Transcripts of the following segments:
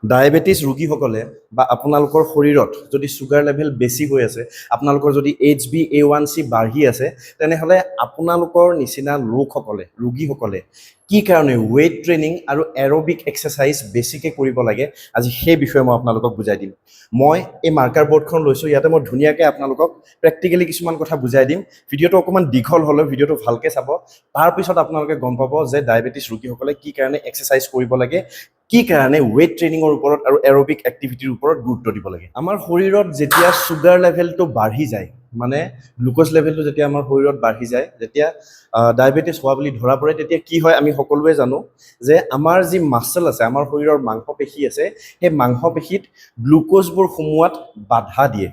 Diabetes ৰোগীসকলে বা আপোনালোকৰ শৰীৰত যদি ছুগাৰ লেভেল বেছি হৈ আছে, আপোনালোকৰ যদি HbA1c বাঢ়ি আছে, তেনেহ'লে আপোনালোকৰ নিচিনা ৰোগীসকলে কি কাৰণে ৱেইট ট্ৰেইনিং আৰু এৰবিক এক্সাৰচাইজ বেছিকৈ কৰিব লাগে, আজি সেই বিষয়ে মই আপোনালোকক বুজাই দিম। মই এই মাৰ্কাৰ বৰ্ডখন লৈছোঁ, ইয়াতে মই ধুনীয়াকৈ আপোনালোকক প্ৰেক্টিকেলি কিছুমান কথা বুজাই দিম। ভিডিঅ'টো অকণমান দীঘল হ'লেও ভিডিঅ'টো ভালকৈ চাব, তাৰপিছত আপোনালোকে গম পাব যে ডায়েবেটিছ ৰোগীসকলে কি কাৰণে এক্সাৰচাইজ কৰিব লাগে, কি কাৰণে ৱেইট ট্ৰেইনিঙৰ ওপৰত আৰু এৰবিক এক্টিভিটিৰ ওপৰত গুৰুত্ব দিব লাগে। আমাৰ শৰীৰত যেতিয়া ছুগাৰ লেভেলটো বাঢ়ি যায়, মানে গ্লুক'জ লেভেলটো যেতিয়া আমাৰ শৰীৰত বাঢ়ি যায়, যেতিয়া ডায়েবেটিছ হোৱা বুলি ধৰা পৰে, তেতিয়া কি হয় আমি সকলোৱে জানো যে আমাৰ যি মাছল আছে, আমাৰ শৰীৰৰ মাংসপেশী আছে, সেই মাংসপেশীত গ্লুক'জবোৰ সোমোৱাত বাধা দিয়ে।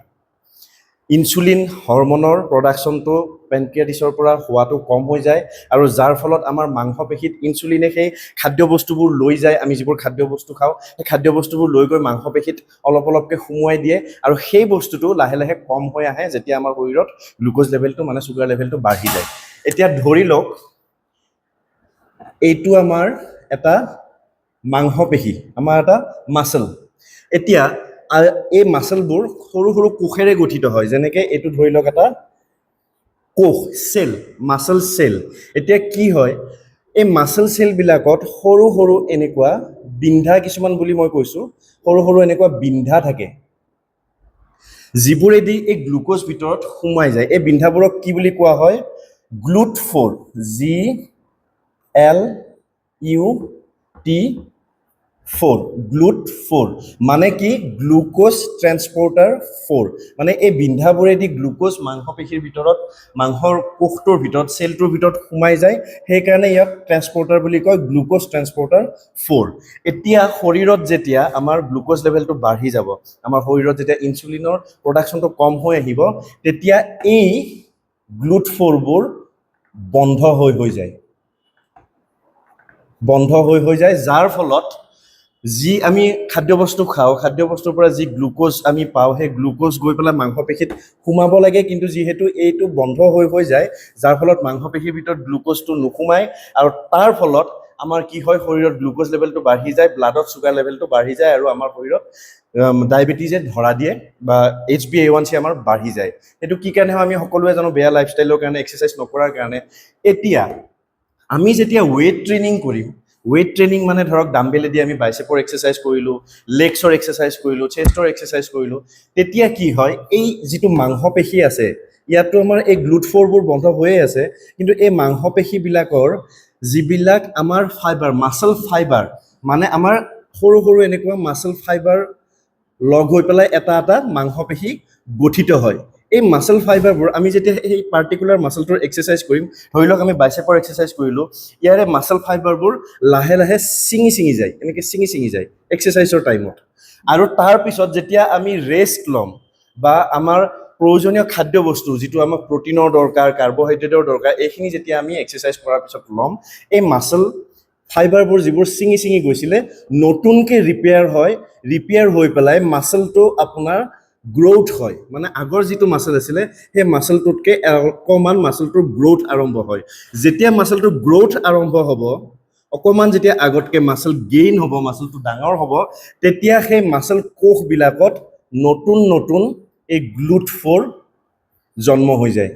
ইনচুলিন হৰমনৰ প্ৰডাকশ্যনটো পেনক্ৰিয়াটিছৰ পৰা হোৱাটো কম হৈ যায়, আৰু যাৰ ফলত আমাৰ মাংসপেশীত ইনচুলিনে সেই খাদ্যবস্তুবোৰ লৈ যায়, আমি যিবোৰ খাদ্যবস্তু খাওঁ সেই খাদ্যবস্তুবোৰ লৈ গৈ মাংসপেশীত অলপ অলপকৈ সুমুৱাই দিয়ে, আৰু সেই বস্তুটো লাহে লাহে কম হৈ আহে যেতিয়া আমাৰ শৰীৰত গ্লুক'জ লেভেলটো মানে ছুগাৰ লেভেলটো বাঢ়ি যায়। এতিয়া ধৰি লওক এইটো আমাৰ এটা মাংসপেশী, আমাৰ এটা মাছল। এতিয়া এই মাছলবোৰ সৰু সৰু কোষেৰে গঠিত হয়, যেনেকৈ এইটো ধৰি লওক এটা কোষ, চেল, মাছল চেল। এতিয়া কি হয়, এই মাছল চেলবিলাকত সৰু সৰু এনেকুৱা বিন্ধা কিছুমান বুলি মই কৈছোঁ, সৰু সৰু এনেকুৱা বিন্ধা থাকে, যিবোৰেদি এই গ্লুক'জ ভিতৰত সোমাই যায়। এই বিন্ধাবোৰক কি বুলি কোৱা হয়? গ্লুট4, GLUT4, গ্লুট4 মানে কি? Glucose transporter 4। মানে এই বিন্ধাবোৰেদি গ্লুক'জ মাংসপেশীৰ ভিতৰত, মাংসৰ কোষটোৰ ভিতৰত, চেলটোৰ ভিতৰত সোমাই যায়, সেইকাৰণে ইয়াক ট্ৰেন্সপৰ্টাৰ বুলি কয়, গ্লুক'জ ট্ৰেন্সপৰ্টাৰ 4। এতিয়া শৰীৰত যেতিয়া আমাৰ গ্লুক'জ লেভেলটো বাঢ়ি যাব, আমাৰ শৰীৰত যেতিয়া ইনচুলিনৰ প্ৰডাকশ্যনটো কম হৈ আহিব, তেতিয়া এই গ্লুট4বোৰ বন্ধ হৈ যায়, যাৰ ফলত যি আমি খাদ্যবস্তু খাওঁ, খাদ্যবস্তুৰ পৰা যি গ্লুক'জ আমি পাওঁ, সেই গ্লুক'জ গৈ পেলাই মাংসপেশীত সোমাব লাগে, কিন্তু যিহেতু এইটো বন্ধ হৈ যায়, যাৰ ফলত মাংসপেশীৰ ভিতৰত গ্লুক'জটো নোসোমায়, আৰু তাৰ ফলত আমাৰ কি হয়, শৰীৰত গ্লুক'জ লেভেলটো বাঢ়ি যায়, ব্লাডত ছুগাৰ লেভেলটো বাঢ়ি যায়, আৰু আমাৰ শৰীৰত ডায়েবেটিছে ধৰা দিয়ে, বা HbA1c আমাৰ বাঢ়ি যায়। সেইটো কি কাৰণে হয় আমি সকলোৱে জানো, বেয়া লাইফষ্টাইলৰ কাৰণে, এক্সাৰচাইজ নকৰাৰ কাৰণে। এতিয়া আমি যেতিয়া ৱেইট ট্ৰেইনিং কৰিম, ৱেইট ট্ৰেইনিং মানে ধৰক ডাম্বেলেদি আমি বাইচেপৰ এক্সাৰচাইজ কৰিলোঁ, লেগছৰ এক্সাৰচাইজ কৰিলোঁ, চেষ্টৰ এক্সাৰচাইজ কৰিলোঁ, তেতিয়া কি হয়, এই যিটো মাংসপেশী আছে, ইয়াতো আমাৰ এই গ্লুট4বোৰ বন্ধ হৈয়ে আছে, কিন্তু এই মাংসপেশীবিলাকৰ যিবিলাক আমাৰ ফাইবাৰ, মাছল ফাইবাৰ, মানে আমাৰ সৰু সৰু এনেকুৱা মাছল ফাইবাৰ লগ হৈ পেলাই এটা এটা মাংসপেশী গঠিত হয়। এই মাছল ফাইবাৰবোৰ আমি যেতিয়া এই পাৰ্টিকুলাৰ মাছলটোৰ এক্সাৰচাইজ কৰিম, ধৰি লওক আমি বাইচেপৰ এক্সাৰচাইজ কৰিলোঁ, ইয়াৰে মাছল ফাইবাৰবোৰ লাহে লাহে ছিঙি যায়, এনেকৈ ছিঙি যায় এক্সাৰচাইজৰ টাইমত। আৰু তাৰপিছত যেতিয়া আমি ৰেষ্ট ল'ম, বা আমাৰ প্ৰয়োজনীয় খাদ্যবস্তু যিটো আমাক প্ৰটিনৰ দৰকাৰ, কাৰ্বহাইড্ৰেটৰ দৰকাৰ, এইখিনি যেতিয়া আমি এক্সাৰচাইজ কৰাৰ পিছত ল'ম, এই মাছল ফাইবাৰবোৰ যিবোৰ ছিঙি গৈছিলে, নতুনকৈ ৰিপেয়াৰ হৈ পেলাই মাছলটো আপোনাৰ গ্ৰ'থ হয়, মানে আগৰ যিটো মাছল আছিলে সেই মাছলটোতকৈ অকণমান মাছলটোৰ গ্ৰ'থ আৰম্ভ হয়। যেতিয়া মাছলটোৰ গ্ৰ'থ আৰম্ভ হ'ব, অকণমান যেতিয়া আগতকৈ মাছল গেইন হ'ব, মাছলটো ডাঙৰ হ'ব, তেতিয়া সেই মাছল কোষবিলাকত নতুন এই গ্লুট4 জন্ম হৈ যায়,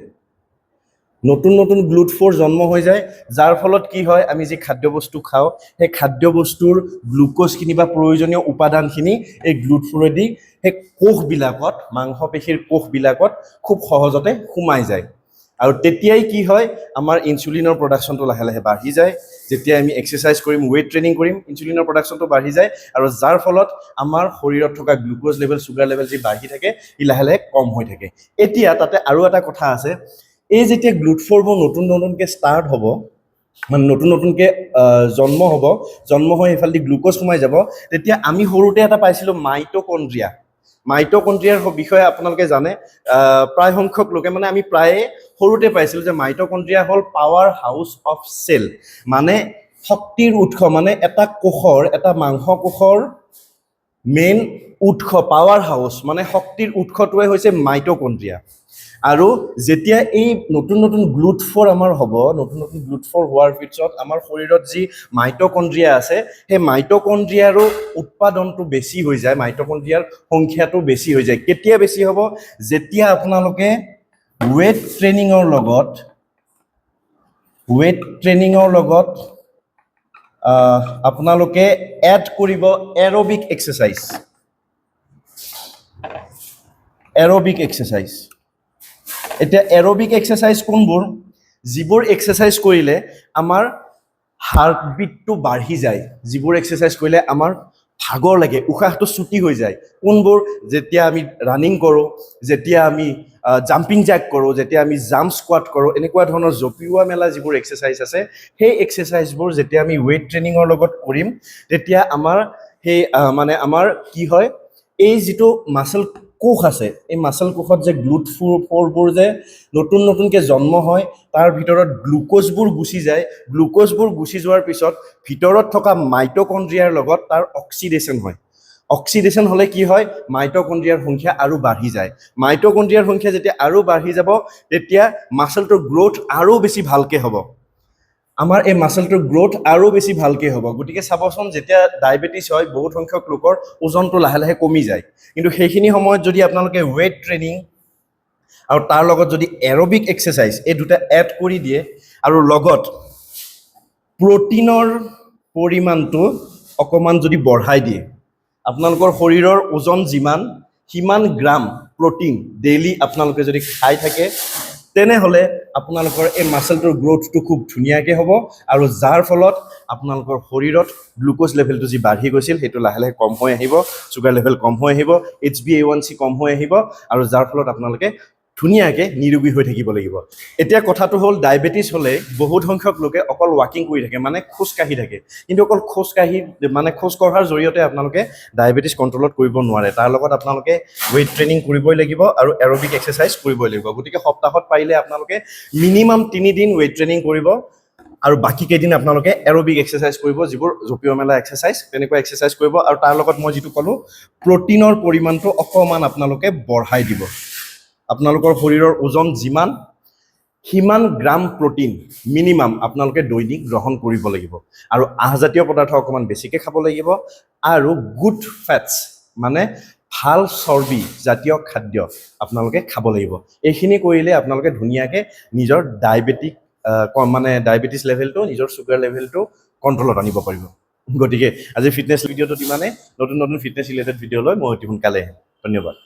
নতুন গ্লুট4 জন্ম হৈ যায়, যাৰ ফলত কি হয়, আমি যি খাদ্যবস্তু খাওঁ, সেই খাদ্যবস্তুৰ গ্লুক'জখিনি বা প্ৰয়োজনীয় উপাদানখিনি এই গ্লুট4এদি সেই কোষবিলাকত, মাংসপেশীৰ কোষবিলাকত খুব সহজতে সোমাই যায়। আৰু তেতিয়াই কি হয়, আমাৰ ইনচুলিনৰ প্ৰডাকশ্যনটো লাহে লাহে বাঢ়ি যায়। যেতিয়া আমি এক্সাৰচাইজ কৰিম, ৱেইট ট্ৰেইনিং কৰিম, ইনচুলিনৰ প্ৰডাকশ্যনটো বাঢ়ি যায়, আৰু যাৰ ফলত আমাৰ শৰীৰত থকা গ্লুক'জ লেভেল, ছুগাৰ লেভেল যি বাঢ়ি থাকে, ই লাহে লাহে কম হৈ থাকে। এতিয়া তাতে আৰু এটা কথা আছে, এই যেতিয়া গ্লুট4বোৰ নতুনকৈ ষ্টাৰ্ট হ'ব, মানে নতুনকৈ জন্ম হ'ব, জন্ম হৈ এইফালেদি গ্লুক'জ সোমাই যাব, তেতিয়া আমি সৰুতে এটা পাইছিলোঁ মাইটকণ্ড্ৰিয়াৰ বিষয়ে আপোনালোকে জানে, প্ৰায় সংখ্যক লোকে, মানে আমি প্ৰায়ে সৰুতে পাইছিলোঁ যে মাইটকণ্ড্ৰিয়া হ'ল পাৱাৰ হাউচ অফ চেল, মানে শক্তিৰ উৎস, মানে এটা কোষৰ, এটা মাংস কোষৰ মেইন উৎস, পাৱাৰ হাউচ, মানে শক্তিৰ উৎসটোৱে হৈছে মাইটকণ্ড্ৰিয়া। আৰু যেতিয়া এই নতুন নতুন গ্লুট-4 আমাৰ হ'ব, নতুন নতুন গ্লুট-4 হোৱাৰ পিছত আমাৰ শৰীৰত যি মাইটকণ্ড্ৰিয়া আছে, সেই মাইটকণ্ড্ৰিয়াৰো উৎপাদনটো বেছি হৈ যায়, মাইটকণ্ড্ৰিয়াৰ সংখ্যাটো বেছি হৈ যায়। কেতিয়া বেছি হ'ব? যেতিয়া আপোনালোকে ৱেট ট্ৰেইনিঙৰ লগত আপোনালোকে এড কৰিব এৰবিক এক্সাৰচাইজ। এতিয়া এৰবিক এক্সাৰচাইজ কোনবোৰ? যিবোৰ এক্সাৰচাইজ কৰিলে আমাৰ হাৰ্টবিটটো বাঢ়ি যায়, যিবোৰ এক্সাৰচাইজ কৰিলে আমাৰ ভাগৰ লাগে, উশাহটো চুটি হৈ যায়। কোনবোৰ? যেতিয়া আমি ৰানিং কৰোঁ, যেতিয়া আমি জাম্পিং জেক কৰোঁ, যেতিয়া আমি জাম্প স্কোৱাট কৰোঁ, এনেকুৱা ধৰণৰ জঁপিওৱা মেলা যিবোৰ এক্সাৰচাইজ আছে, সেই এক্সাৰচাইজবোৰ যেতিয়া আমি ৱেইট ট্ৰেইনিঙৰ লগত কৰিম, তেতিয়া আমাৰ সেই মানে আমাৰ কি হয়, এই যিটো মাচল কোষ আছে, এই মাচল কোষত যে গ্লুট-4বোৰ যে নতুন নতুনকৈ জন্ম হয়, তাৰ ভিতৰত গ্লুক'জবোৰ গুচি যায়। গ্লুক'জবোৰ গুচি যোৱাৰ পিছত ভিতৰত থকা মাইটকণ্ড্ৰিয়াৰ লগত তাৰ অক্সিডেশ্যন হয়। অক্সিডেশ্যন হ'লে কি হয়? মাইটকণ্ড্ৰিয়াৰ সংখ্যা আৰু বাঢ়ি যায়। মাইটকণ্ড্ৰিয়াৰ সংখ্যা যেতিয়া আৰু বাঢ়ি যাব, তেতিয়া মাচলটোৰ গ্ৰ'থ আৰু বেছি ভালকৈ হ'ব। আমাৰ এই মাচলটোৰ গ্ৰ'থ আৰু বেছি ভালকৈ হ'ব। গতিকে চাবচোন, যেতিয়া ডায়েবেটিছ হয়, বহুত সংখ্যক লোকৰ ওজনটো লাহে লাহে কমি যায়। কিন্তু সেইখিনি সময়ত যদি আপোনালোকে ৱেইট ট্ৰেইনিং আৰু তাৰ লগত যদি এৰবিক এক্সাৰচাইজ এই দুটা এড কৰি দিয়ে, আৰু লগত প্ৰটিনৰ পৰিমাণটো অকণমান যদি বঢ়াই দিয়ে, আপোনালোকৰ শৰীৰৰ ওজন যিমান, সিমান গ্ৰাম প্ৰটিন ডেইলি আপোনালোকে যদি খাই থাকে, তেনেহ'লে আপোনালোকৰ এই মাচলটোৰ গ্ৰ'থটো খুব ধুনীয়াকৈ হ'ব, আৰু যাৰ ফলত আপোনালোকৰ শৰীৰত গ্লুক'জ লেভেলটো যি বাঢ়ি গৈছিল, সেইটো লাহে লাহে কম হৈ আহিব, চুগাৰ লেভেল কম হৈ আহিব, HbA1c কম হৈ আহিব, আৰু যাৰ ফলত আপোনালোকে ধুনীয়াকৈ নিৰোগী হৈ থাকিব লাগিব। এতিয়া কথাটো হ'ল, ডায়েবেটিছ হ'লে বহুত সংখ্যক লোকে অকল ৱাকিং কৰি থাকে, মানে খোজকাঢ়ি থাকে। কিন্তু অকল খোজ কঢ়াৰ জৰিয়তে আপোনালোকে ডায়েবেটিছ কণ্ট্ৰলত কৰিব নোৱাৰে। তাৰ লগত আপোনালোকে ৱেইট ট্ৰেইনিং কৰিবই লাগিব আৰু এৰবিক এক্সাৰচাইজ কৰিবই লাগিব। গতিকে সপ্তাহত পাৰিলে আপোনালোকে মিনিমাম 3 দিন ৱেইট ট্ৰেইনিং কৰিব, আৰু বাকী কেইদিন আপোনালোকে এৰবিক এক্সাৰচাইজ কৰিব, যিবোৰ জঁপিওৱা মেলা এক্সাৰচাইজ, তেনেকুৱা এক্সাৰচাইজ কৰিব। আৰু তাৰ লগত মই যিটো ক'লোঁ, প্ৰটিনৰ পৰিমাণটো অকণমান আপোনালোকে বঢ়াই দিব। আপোনালোকৰ শৰীৰৰ ওজন যিমান, সিমান গ্ৰাম প্ৰটিন মিনিমাম আপোনালোকে দৈনিক গ্ৰহণ কৰিব লাগিব। আৰু আঁহজাতীয় পদাৰ্থ অকণমান বেছিকৈ খাব লাগিব, আৰু গুড ফেটছ মানে ভাল চৰ্বি জাতীয় খাদ্য আপোনালোকে খাব লাগিব। এইখিনি কৰিলে আপোনালোকে ধুনীয়াকৈ নিজৰ ডায়েবেটিছ লেভেলটো, নিজৰ চুগাৰ লেভেলটো কণ্ট্ৰলত আনিব পাৰিব। গতিকে আজি ফিটনেছ ভিডিঅ'টোত ইমানে। নতুন নতুন ফিটনেছ ৰিলেটেড ভিডিঅ' লৈ মই অতি সোনকালে আহিম। ধন্যবাদ।